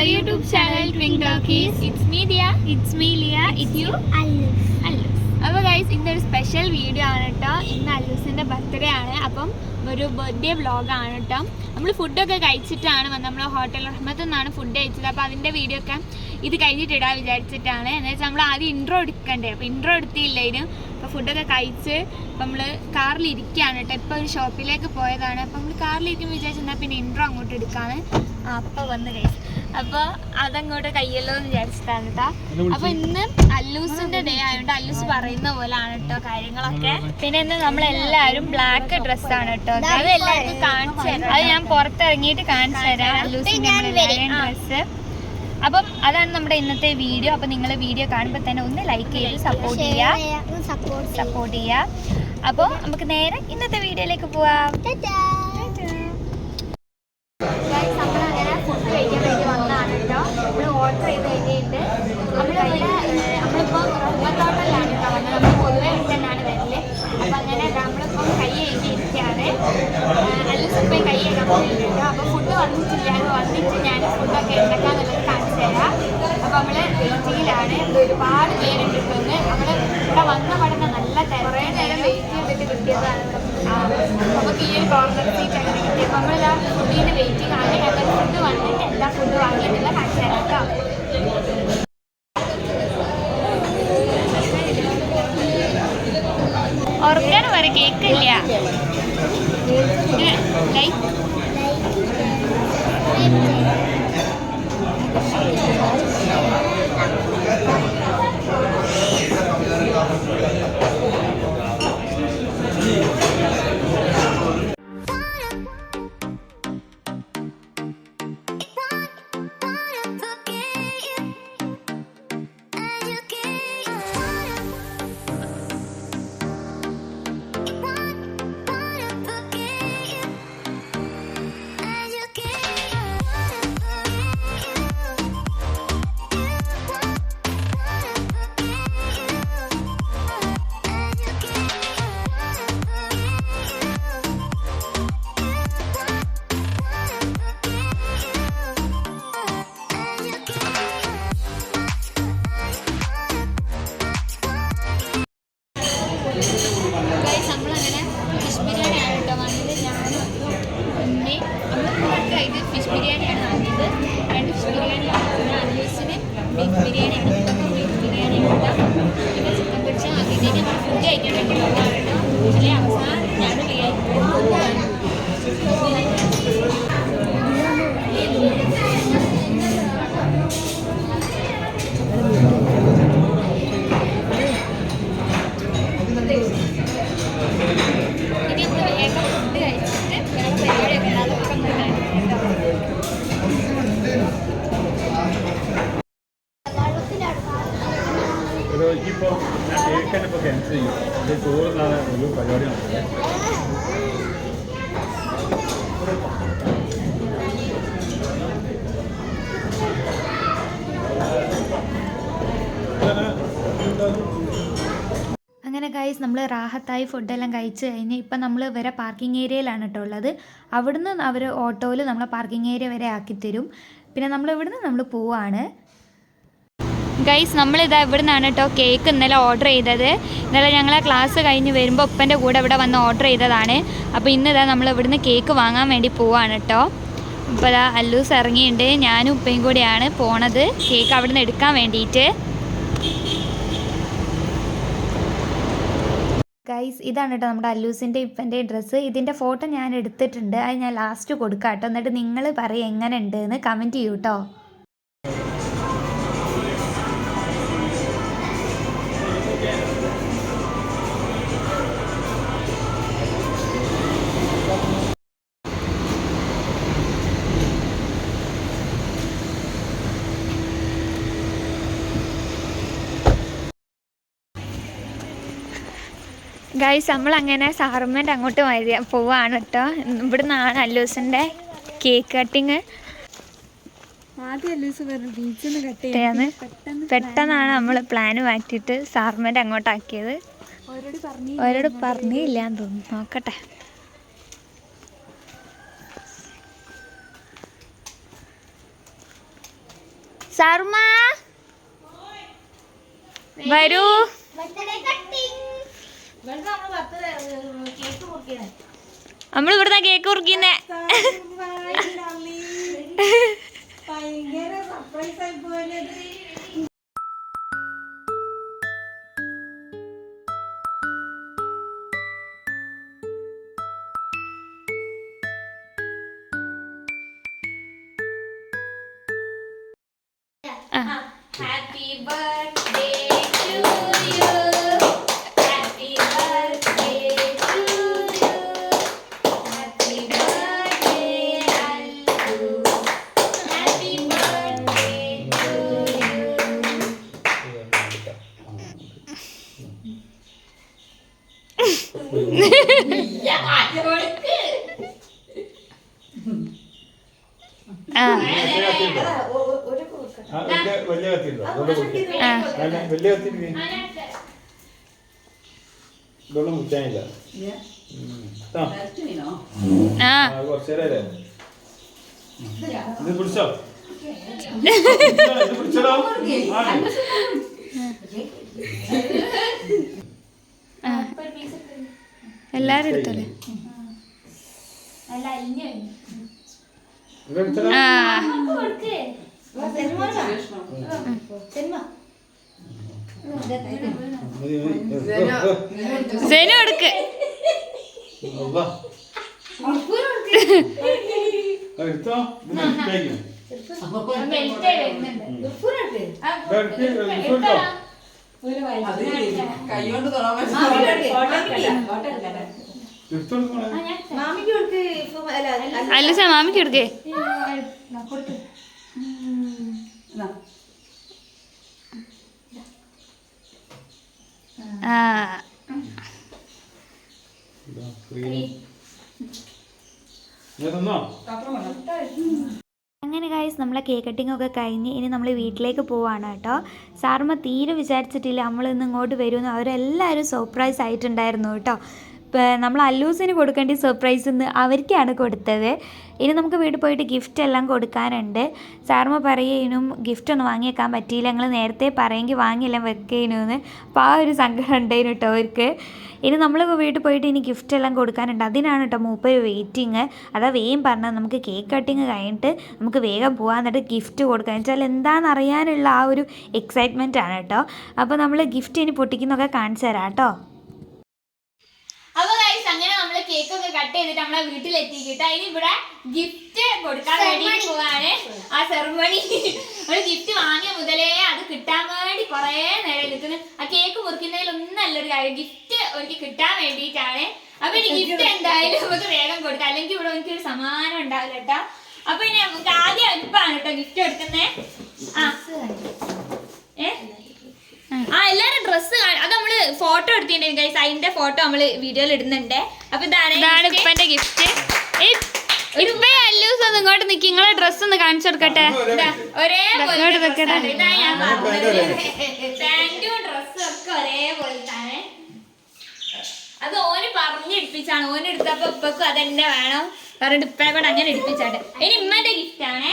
our YouTube channel Twin Talkies. It's me Dia. It's me Leah. It's you Allus. അപ്പോൾ guys ഇന്നൊരു special video ആണ് കേട്ടോ. ഇന്ന് അല്ലൂസിൻ്റെ birthday ആണ്. അപ്പം ഒരു ബർത്ത്ഡേ വ്ളോഗാണ് കേട്ടോ. നമ്മൾ ഫുഡൊക്കെ കഴിച്ചിട്ടാണ് നമ്മൾ ഹോട്ടൽ റഹ്മത്ത് നിന്നാണ് ഫുഡ് കഴിച്ചത്. അപ്പോൾ അതിൻ്റെ വീഡിയോ ഒക്കെ ഇത് കഴിഞ്ഞിട്ടിടാൻ വിചാരിച്ചിട്ടാണ്. എന്ന് വെച്ചാൽ നമ്മൾ ആദ്യം ഇൻട്രോ എടുക്കണ്ടേ, അപ്പോൾ ഇൻട്രോ എടുത്തില്ലായിരുന്നു. അപ്പോൾ ഫുഡൊക്കെ കഴിച്ച് അപ്പം നമ്മൾ കാറിലിരിക്കുകയാണ് കേട്ടോ. ഇപ്പോൾ ഒരു ഷോപ്പിലേക്ക് പോയതാണ്. അപ്പോൾ നമ്മൾ കാറിലിരിക്കുമ്പോൾ വിചാരിച്ചെന്നാൽ പിന്നെ ഇൻട്രോ അങ്ങോട്ട് എടുക്കാണ്. അപ്പോൾ വന്ന് കഴിച്ചു. അപ്പോൾ അതങ്ങോട്ട് കയ്യല്ലോ എന്ന് വിചാരിച്ചിട്ടാണ് കേട്ടോ. അപ്പോൾ ഇന്ന് അല്ലൂസിൻ്റെ ഡേ ആയതുകൊണ്ട് അല്ലൂസ് പറയുന്ന പോലെയാണ് കേട്ടോ കാര്യങ്ങളൊക്കെ. പിന്നെ ഇന്ന് നമ്മളെല്ലാവരും ബ്ലാക്ക് ഡ്രസ്സാണ് കേട്ടോ. അത് എല്ലാവർക്കും കാണിച്ചു തരാം. അത് ഞാൻ പുറത്തിറങ്ങിയിട്ട് കാണിച്ചു തരാം അല്ലൂസിൻ്റെ ഡ്രസ്സ്. അപ്പം അതാണ് നമ്മുടെ ഇന്നത്തെ വീഡിയോ. അപ്പം നിങ്ങൾ വീഡിയോ കാണുമ്പോൾ തന്നെ ഒന്ന് ലൈക്ക് ചെയ്ത് സപ്പോർട്ട് ചെയ്യുക. അപ്പോൾ നമുക്ക് നേരെ ഇന്നത്തെ വീഡിയോയിലേക്ക് പോവാം. നമ്മളങ്ങനെ ഫുഡ് കഴിക്കാൻ വേണ്ടി വന്നതാണ് കേട്ടോ. നമ്മൾ ഓർഡർ ചെയ്ത് കഴിഞ്ഞിട്ട് നമ്മളിപ്പോൾ റഹ്മത്തോട്ടലാണ് കേട്ടോ വന്നത്. നമ്മൾ പൊതുവെ തന്നെയാണ് വരല്. അപ്പം അങ്ങനെ നമ്മളിപ്പം കൈ കഴിഞ്ഞിരിക്കുകയാണ്. അല്ലൂസിപ്പം കൈ കഴിക്കാൻ പോയിട്ടോ. അപ്പോൾ ഫുഡ് വന്നിട്ടില്ല. വന്നിട്ട് ഞാൻ ഫുഡൊക്കെ ഉണ്ടാക്കാന്നുള്ളത് കാണിച്ചു തരാം. അപ്പോൾ നമ്മൾ വെയിറ്റിങ്ങിലാണ്. ഒരുപാട് പേരുണ്ട്. ഇപ്പൊന്ന് നമ്മൾ ഇവിടെ വന്ന പഠനം നല്ല കുറേ നേരം വെയിറ്റ് ചെയ്തിട്ട് കിട്ടിയതാണ്. നമുക്ക് ഈ ഒരു കോർണർ സീറ്റ് അങ്ങനെ കിട്ടിയപ്പോൾ നമ്മളിതാ ഫുഡിന് വെയിറ്റിംഗ് ആണ്. ഞങ്ങൾ ഫുഡ് വന്നിട്ട് എല്ലാ ഫുഡ് വാങ്ങിയിട്ടുള്ള കാണിച്ചു തരാം കേട്ടോ. ഓർക്കാൻ പറ കേക്കില്ല. ലൈക്ക് ഇപ്പോൾ ഞാൻ കേൾക്കാൻ ഇപ്പോൾ ക്യാൻസൽ ചെയ്യും. ഇത് ചോറുന്നാണ് ഒരു പരിപാടി നടക്കുന്നത്. അങ്ങനെ ഗൈസ് നമ്മൾ റാഹത്തായി ഫുഡെല്ലാം കഴിച്ച് കഴിഞ്ഞ് ഇപ്പം നമ്മൾ വരെ പാർക്കിംഗ് ഏരിയയിലാണ് കേട്ടോ ഉള്ളത്. അവിടുന്ന് അവർ ഓട്ടോയിൽ നമ്മളെ പാർക്കിംഗ് ഏരിയ വരെ ആക്കിത്തരും. പിന്നെ നമ്മൾ ഇവിടുന്ന് നമ്മൾ പോവാണ്. ഗൈസ് നമ്മളിതാ ഇവിടെ നിന്നാണ് കേട്ടോ കേക്ക് ഇന്നലെ ഓർഡർ ചെയ്തത്. ഇന്നലെ ഞങ്ങളെ ക്ലാസ് കഴിഞ്ഞ് വരുമ്പോൾ ഉപ്പൻ്റെ കൂടെ ഇവിടെ വന്ന് ഓർഡർ ചെയ്തതാണ്. അപ്പോൾ ഇന്നിതാ നമ്മൾ ഇവിടുന്ന് കേക്ക് വാങ്ങാൻ വേണ്ടി പോവാണ് കേട്ടോ. ഇപ്പോൾ ഇതാ അല്ലൂസ് ഇറങ്ങിയിട്ടുണ്ട്. ഞാനും ഉപ്പയും കൂടിയാണ് പോണത് കേക്ക് അവിടെ നിന്ന് എടുക്കാൻ വേണ്ടിയിട്ട്. ഗൈസ് ഇതാണ് കേട്ടോ നമ്മുടെ അല്ലൂസിൻ്റെ ഇപ്പൻ്റെ ഡ്രസ്സ്. ഇതിൻ്റെ ഫോട്ടോ ഞാൻ എടുത്തിട്ടുണ്ട്. അത് ഞാൻ ലാസ്റ്റ് കൊടുക്കാം കേട്ടോ. എന്നിട്ട് നിങ്ങൾ പറയും എങ്ങനെ ഉണ്ട് എന്ന് കമൻറ്റ് ചെയ്യൂ കേട്ടോ. ഗൈസ് നമ്മളങ്ങനെ സാറുമ്മേൻ്റെ അങ്ങോട്ട് പോവാണ് കേട്ടോ. ഇവിടെ നിന്നാണ് അല്ലൂസിൻ്റെ കേക്ക് കട്ടിങ്. പെട്ടെന്നാണ് നമ്മൾ പ്ലാൻ മാറ്റിയിട്ട് സാറുമ്മേൻ്റെ അങ്ങോട്ടാക്കിയത്. അവരോട് പറഞ്ഞില്ലാന്ന് തോന്നുന്നു. നോക്കട്ടെ. സാറുമ്മ വരൂ. നമ്മൾ ഇവിടുന്ന് cake മുറിക്കുന്നേ. Happy birthday to you. Happy birthday to you. Happy birthday Allu. Happy birthday to you. വലിയ കത്തിയുണ്ടോ? വലിയ കത്തി ഇതൊന്നും മുറ്റാനില്ല. കുറച്ചേരല്ലേ ഇത് പിടിച്ചോ? ഇത് പിടിച്ചോ? എല്ലാരും എടുത്തോളെ. സെനു എടുക്ക്. അല്ല സാർ മാമിക്ക് എടുക്കേ. അങ്ങനെ ഗൈസ് നമ്മളെ കേക്ക് കട്ടിംഗ് ഒക്കെ കഴിഞ്ഞ് ഇനി നമ്മൾ വീട്ടിലേക്ക് പോവാണ് കേട്ടോ. സാറുമ്മ തീരെ വിചാരിച്ചിട്ടില്ല നമ്മൾ ഇന്ന് ഇങ്ങോട്ട് വരുമെന്ന്. അവരെല്ലാവരും സർപ്രൈസ് ആയിട്ടുണ്ടായിരുന്നു കേട്ടോ. നമ്മൾ അല്ലൂസിന് കൊടുക്കേണ്ട സർപ്രൈസ് ഇന്ന് അവർക്കാണ് കൊടുത്തത്. ഇനി നമുക്ക് വീട്ടിൽ പോയിട്ട് ഗിഫ്റ്റ് എല്ലാം കൊടുക്കാനുണ്ട്. സാറുമ്മ പറയുന്നു ഗിഫ്റ്റ് ഒന്നും വാങ്ങിയേക്കാൻ പറ്റിയില്ല, ഞങ്ങൾ നേരത്തെ പറയുമെങ്കിൽ വാങ്ങിയെല്ലാം വെക്കേനുന്ന്. അപ്പോൾ ആ ഒരു സങ്കടം ഉണ്ടായിരുന്നു കേട്ടോ അവർക്ക്. ഇനി നമ്മൾ വീട്ടിൽ പോയിട്ട് ഇനി ഗിഫ്റ്റ് എല്ലാം കൊടുക്കാനുണ്ട്. അതിനാണ് കേട്ടോ മൂപ്പര് വെയിറ്റിങ്. അതാ വേഗം പറഞ്ഞത് നമുക്ക് കേക്ക് കട്ടിങ് കഴിഞ്ഞിട്ട് നമുക്ക് വേഗം പോകാൻ, എന്നിട്ട് ഗിഫ്റ്റ് കൊടുക്കാൻ വെച്ചാൽ എന്താണെന്ന് അറിയാനുള്ള ആ ഒരു എക്സൈറ്റ്മെൻ്റ് ആണ് കേട്ടോ. അപ്പോൾ നമ്മൾ ഗിഫ്റ്റ് ഇനി പൊട്ടിക്കുന്നൊക്കെ കാണിച്ചു തരാം കേട്ടോ. അപ്പോൾ ഗൈസ് അങ്ങനെ നമ്മൾ കേക്ക് ഒക്കെ കട്ട് ചെയ്തിട്ട് നമ്മളെ വീട്ടിലെത്തിക്കിട്ട് അതിന് ഇവിടെ ഗിഫ്റ്റ് കൊടുക്കാൻ വേണ്ടി പോവാണ്. ആ സെറമണി ഒരു ഗിഫ്റ്റ് വാങ്ങിയ മുതലേ അത് കിട്ടാൻ വേണ്ടി കുറേ നേരം നിൽക്കുന്നു. ആ കേക്ക് മുറിക്കുന്നതിലൊന്നും നല്ലൊരു കാര്യം, ഗിഫ്റ്റ് എനിക്ക് കിട്ടാൻ വേണ്ടിയിട്ടാണ്. അപ്പൊ ഇനി ഗിഫ്റ്റ് എന്തായാലും നമുക്ക് വേഗം കൊടുക്കാം, അല്ലെങ്കിൽ ഇവിടെ എനിക്കൊരു സമാനം ഉണ്ടാവില്ല കേട്ടോ. അപ്പൊ ഇനി നമുക്ക് ആദ്യം അടുപ്പാണ് കേട്ടോ ഗിഫ്റ്റ് കൊടുക്കുന്നത്. എല്ലാരും ഡ്രസ്സ് അത് നമ്മള് ഫോട്ടോ എടുത്തിട്ടുണ്ടെങ്കിൽ ഗൈസ്, അതിന്റെ ഫോട്ടോ നമ്മള് വീഡിയോയിൽ ഇടുന്നുണ്ട്. അപ്പൊ ഇതാണ് ഇപ്പന്റെ ഗിഫ്റ്റ്. ഇപ്പൊ അല്ലൂസ് ഒന്ന് ഇങ്ങോട്ട് നിൽക്കി, നിങ്ങളെ ഡ്രസ്സ് ഒന്ന് കാണിച്ചു കൊടുക്കട്ടെ. ഒരേപോലെ പാന്റും ഡ്രസ്സും ഒക്കെ ഒരേപോലത്താണ്. അത് ഓന് പറഞ്ഞെടുപ്പിച്ചാണ്. ഓന് എടുത്തപ്പോ ഇപ്പൊക്കും അതെന്നെ വേണം പറഞ്ഞിട്ട് ഇപ്പനെ കൊണ്ട് അങ്ങനെ എടുപ്പിച്ചാട്ടെ. ഇനി ഇമ്മന്റെ ഗിഫ്റ്റ് ആണേ.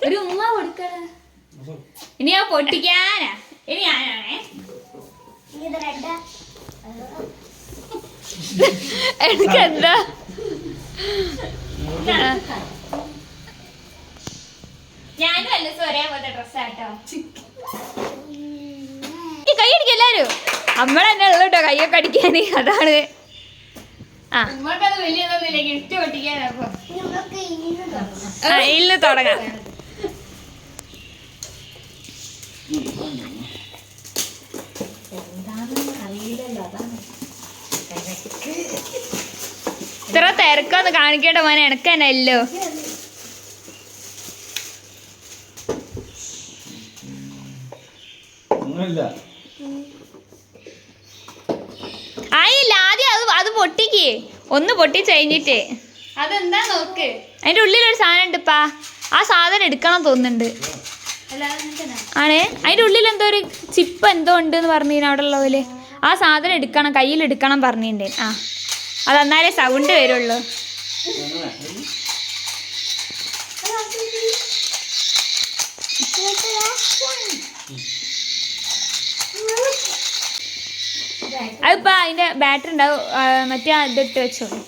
ഒരു ഉമ്മ കൊടുക്കണ. ഇനി ആ പൊട്ടിക്കാനാ. ഇനി ഞാനാണേ എനിക്കെന്താ ഞാനും അല്ലൂസും ഒരേപോലത്തെ ഡ്രസ്സാട്ടോ. കൈ അടിക്ക എല്ലാരും. നമ്മളെന്നെ ഉള്ളു കേട്ടോ കൈയൊക്കെ അടിക്കാന്. അതാണ് നമ്മൾക്കത് വലിയതൊന്നുമില്ല ഗിഫ്റ്റ് പൊട്ടിക്കാനപ്പോ. ഇന്ന് തുടങ്ങാം. ഇത്ര തിരക്കൊന്ന് കാണിക്കേണ്ട മോനെ, എനക്ക് തന്നെ അല്ലോ. ആയില്ല, ആദ്യം അത് പൊട്ടിക്കേ. ഒന്ന് പൊട്ടിച്ച് കഴിഞ്ഞിട്ട് അതെന്താ നോക്ക്. അതിന്റെ ഉള്ളിലൊരു സാധനം ഉണ്ടിപ്പാ. ആ സാധനം എടുക്കണം തോന്നുന്നുണ്ട്. ആണേ അതിന്റെ ഉള്ളിൽ എന്തോ ഒരു ചിപ്പ് എന്തോ ഉണ്ട് എന്ന് പറഞ്ഞു അവിടെ ഉള്ള പോലെ. ആ സാധനം എടുക്കണം, കയ്യിലെടുക്കണം പറഞ്ഞിട്ടുണ്ടേ. ആ അത് എന്നാലേ സൗണ്ട് വരുള്ളൂ. അതിപ്പോ അതിന്റെ ബാറ്ററി ഉണ്ടാവും, മറ്റേ ഇതിട്ട് വെച്ചോളൂ,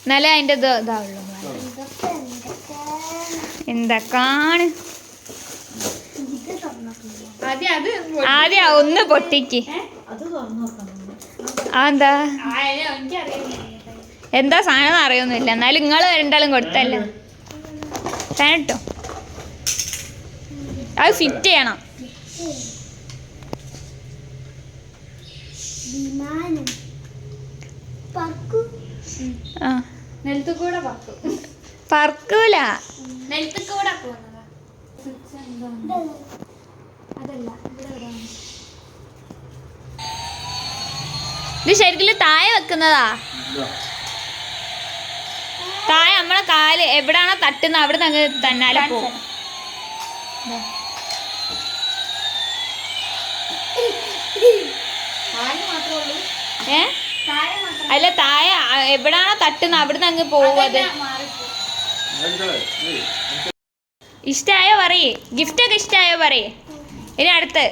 എന്നാലേ അതിന്റെ ഇതാവുള്ളൂ. എന്തൊക്കെയാണ് ആദ്യം ഒന്ന് പൊട്ടിക്ക്. എന്താ എന്താ സാധനം അറിയൊന്നുമില്ല, എന്നാലും നിങ്ങൾ രണ്ടാളും കൊടുത്തല്ലേ കേട്ടോ. അത് ഫിറ്റ് ചെയ്യണം. പറക്കൂല, ഇത് ശരിക്കും താഴെ വെക്കുന്നതാ. താഴെ നമ്മളെ കാല് എവിടാണോ തട്ടുന്നത് അവിടെ നിന്ന് തന്നാലെ പോകും. അല്ല താഴെ എവിടാണോ തട്ടുന്നത് അവിടെ നിന്ന് അങ്ങ് പോവത്. ഇഷ്ടായോ പറയേ, ഗിഫ്റ്റ് ഒക്കെ ഇഷ്ടായോ പറയേ. ഇനി അടുത്ത്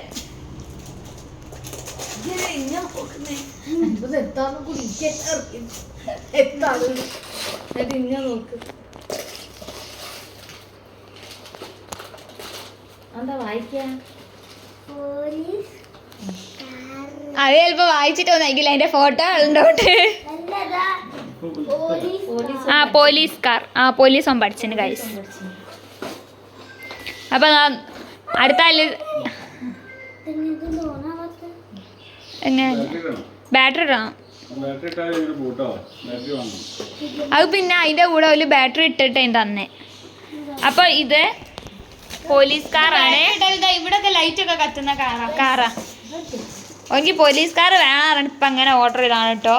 അത് ചിലപ്പോ വായിച്ചിട്ടൊന്നായിരിക്കില്ല, അതിന്റെ ഫോട്ടോ ഉണ്ടോട്ട്. ആ പോലീസ് കാർ, ആ പോലീസ് ഓൻ പഠിച്ചിന് ഗൈസ്. അപ്പൊ അടുത്ത ബാറ്ററി ഇടണം. അത് പിന്നെ അതിന്റെ കൂടെ ഒരു ബാറ്ററി ഇട്ടിട്ട് തന്നെ. അപ്പൊ ഇത് പോലീസ് കാറാണ്. ഇവിടെ ഒക്കെ ലൈറ്റ് ഒക്കെ കത്തുന്ന കാറാ. എനിക്ക് പോലീസ് കാർ വേണം, ഇപ്പൊ അങ്ങനെ ഓർഡർ ചെയ്താണ് കേട്ടോ.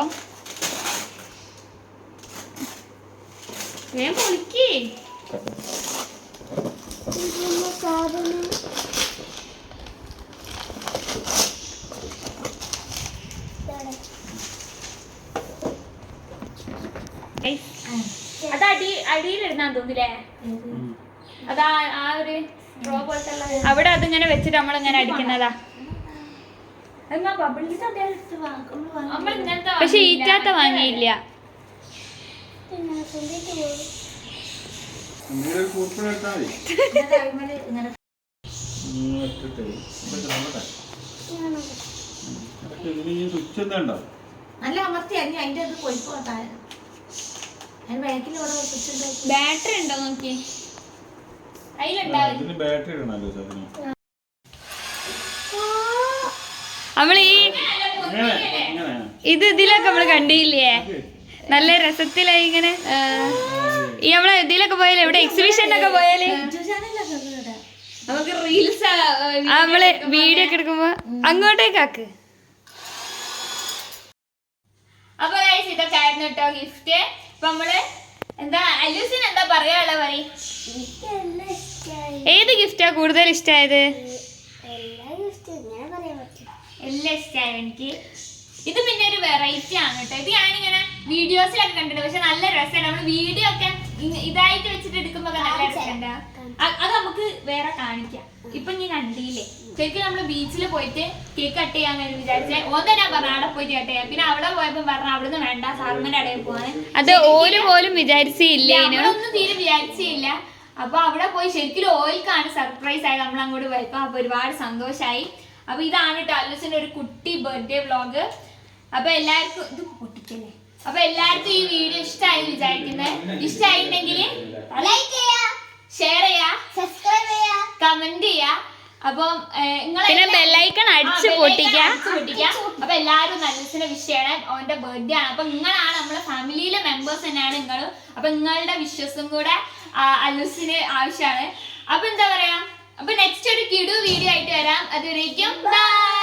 അത് അടിയിലിടുന്നാ തോന്നില്ലേ, അതാ ആ ഒരു അവിടെ അതിങ്ങനെ വെച്ചിട്ട് നമ്മളിങ്ങനെ അടിക്കുന്നതാ. പക്ഷെ ഈറ്റാത്ത വാങ്ങിയില്ല. ബാറ്ററി ഉണ്ടോ നോക്കി, നമ്മള് ഇതിലൊക്കെ നമ്മള് കണ്ടില്ലേ, നല്ല രസത്തിലായി ഇങ്ങനെ. ഈ നമ്മളെ ഇതിലൊക്കെ പോയാലേ, ഇവിടെ എക്സിബിഷനൊക്കെ പോയാല് നമുക്ക് റീൽസ് നമ്മള് വീഡിയോ ഒക്കെ എടുക്കുമ്പോ അങ്ങോട്ടേക്കാക്ക്. അപ്പൊ ഇതൊക്കെ ആയിരുന്നു കേട്ടോ ഗിഫ്റ്റ്. അപ്പൊ നമ്മള് എന്താ അല്ലൂസിന് എന്താ പറയാനുള്ള പറയും. ഏത് ഗിഫ്റ്റാ കൂടുതൽ ഇഷ്ടമായത്? എല്ലാം ഇഷ്ടമായത് എനിക്ക്. ഇത് പിന്നെ ഒരു വെറൈറ്റി ആണ് കേട്ടോ. ഇത് ഞാനിങ്ങനെ വീഡിയോസിലൊക്കെ കണ്ടിട്ടുണ്ട്, പക്ഷെ നല്ല രസമാണ്. നമ്മള് വീഡിയോ ഒക്കെ ഇതായിട്ട് വെച്ചിട്ട് എടുക്കുമ്പോ നല്ല രസമുണ്ട്. അത് നമുക്ക് വേറെ കാണിക്കാം. ഇപ്പൊ നീ കണ്ടില്ലേ, ശരിക്കും നമ്മള് ബീച്ചിൽ പോയിട്ട് കേക്ക് കട്ട് ചെയ്യാൻ വേണ്ടി വിചാരിച്ചേ. ഓന്നെ ഞാൻ പറഞ്ഞു അവിടെ പോയിട്ട് കട്ട് ചെയ്യാം. പിന്നെ അവിടെ പോയപ്പോ പറഞ്ഞു അവിടുന്ന് വേണ്ട, സാർമന്റെ ഇടയിൽ പോവാൻ. അത് ഓല് പോലും വിചാരിച്ചില്ല, ഒന്നും തീരെ വിചാരിച്ചില്ല. അപ്പൊ അവിടെ പോയി ശരിക്കും ഓയിൽക്കാണ് സർപ്രൈസ് ആയത് നമ്മൾ അങ്ങോട്ട് പോയപ്പോ. അപ്പൊ ഒരുപാട് സന്തോഷായി. അപ്പൊ ഇതാണ് കേട്ടോ അല്ലൂസിന്റെ ഒരു കുട്ടി ബർത്ത്ഡേ വ്ളോഗ്. അപ്പൊ എല്ലാവർക്കും ഇത് പൊട്ടിക്കല്ലേ. അപ്പൊ എല്ലാവർക്കും ഈ വീഡിയോ ഇഷ്ടമായി വിചാരിക്കുന്നത്. ഇഷ്ടമായിട്ടുണ്ടെങ്കിൽ ലൈക്ക് ചെയ്യാ, ഷെയർ ചെയ്യാ, സബ്സ്ക്രൈബ് ചെയ്യാ, കമന്റ് ചെയ്യാ. അപ്പം പിന്നെ ബെല്ലൈക്കൺ അടിച്ച് പൊട്ടിക്കാം. അപ്പൊ എല്ലാവരും അല്ലൂസിനെ വിഷ് ചെയ്യണം. അവന്റെ ബർത്ത്ഡേ ആണ്. അപ്പൊ നിങ്ങളാണ് നമ്മളെ ഫാമിലിയിലെ മെമ്പേഴ്സ് തന്നെയാണ് നിങ്ങളും. അപ്പൊ നിങ്ങളുടെ വിശ്വസും കൂടെ അല്ലൂസിന് ആവശ്യമാണ്. അപ്പൊ എന്താ പറയാ, അപ്പൊ നെക്സ്റ്റ് ഒരു കിടു വീഡിയോ ആയിട്ട് വരാം. അതുവരേക്കും ബൈ.